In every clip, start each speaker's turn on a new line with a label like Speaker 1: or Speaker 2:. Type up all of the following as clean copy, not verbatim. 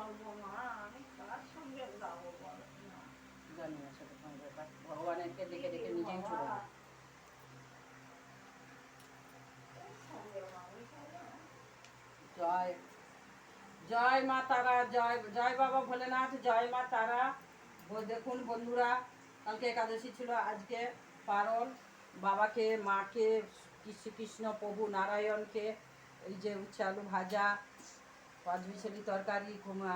Speaker 1: গাবো মা, আমি কার সঙ্গে গাবো বলো না?
Speaker 2: জানি না সেটা তোমার ব্যাপার, ভগবানেরকে দেখে দেখে নিজেই চলে যাও। জয় জয় মা তারা, জয় জয় বাবা ভোলেনাথ, জয় মা তারা। দেখুন বন্ধুরা, কালকে একাদশী ছিল, আজকে পারণ বাবাকে, মাকে, শ্রীকৃষ্ণ প্রভু নারায়ণকে এই যে উচ্ছে আলু ভাজা, পাঁচমিশালি তরকারি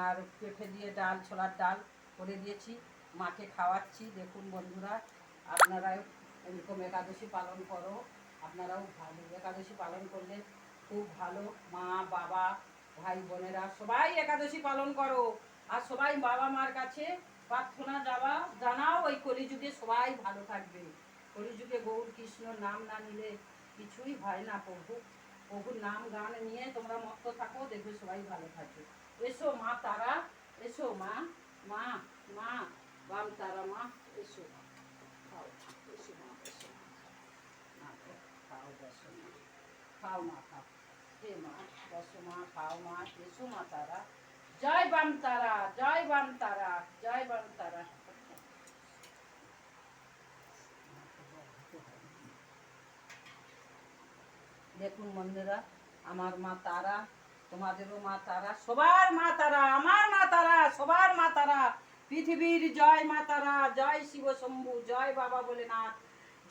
Speaker 2: আর পেঁপে দিয়ে ডাল, ছোলার ডাল করে দিয়েছি, মাকে খাওয়াচ্ছি। দেখুন বন্ধুরা, আপনারাও এরকম একাদশী পালন করো, আপনারাও ভালো একাদশী পালন করলে খুব ভালো। মা বাবা ভাই বোনেরা সবাই একাদশী পালন করো, আর সবাই বাবা মার কাছে প্রার্থনা জানাও, ওই কলিযুগে সবাই ভালো থাকবে। কলিযুগে গৌর কৃষ্ণর নাম না নিলে কিছুই হয় না। প্রভুর নাম গান নিয়ে তোমরা মত্ত থাকো, দেখবে সবাই ভালো থাকবে। এসো মা তারা, এসো মা, মা মা বাম তারা মা, এসো খাও, এসো মা, এসো মা, খাও, বসো মা, খাও মা, খাও, হে মা, বসো মা, খাও মা, এসো মা তারা। জয় বাম তারা, জয় বাম তারা, জয় বাম তারা। দেখুন বন্ধুরা, আমার মা তারা, তোমাদেরও মা তারা, সবার মা তারা, আমার মা তারা, সবার মা তারা, পৃথিবীর জয় মা তারা, জয় শিব শম্ভু, জয় বাবা ভোলেনাথ।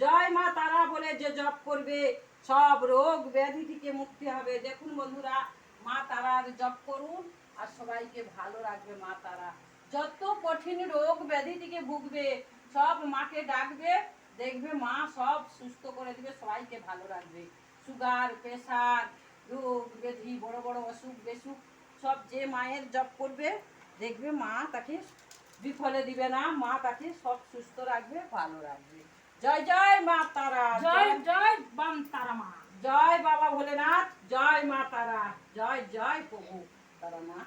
Speaker 2: জয় মা তারা বলে যে জপ করবে সব রোগ ব্যাধি থেকে মুক্তি হবে। দেখুন বন্ধুরা, মা তারার জপ করুন আর সবাইকে ভালো রাখবে মা তারা। যত কঠিন রোগ ব্যাধি থেকে ভুগবে সব মাকে ডাকবে, দেখবে মা সব সুস্থ করে দিবে, সবাইকে ভালো রাখবে। সুগার, প্রেশার, রোগ ব্যাধি, বড় বড় অসুখ বেসুখ সব যে মায়ের জপ করবে, দেখবে মা তাকে বিফলে দিবে না, মা তাকে সব সুস্থ রাখবে, ভালো রাখবে। জয় জয় মা তারা,
Speaker 1: জয় জয় বাম তারা মা।
Speaker 2: জয় বাবা ভোলেনাথ, জয় মা তারা, জয় জয় প্রভু তারা মা।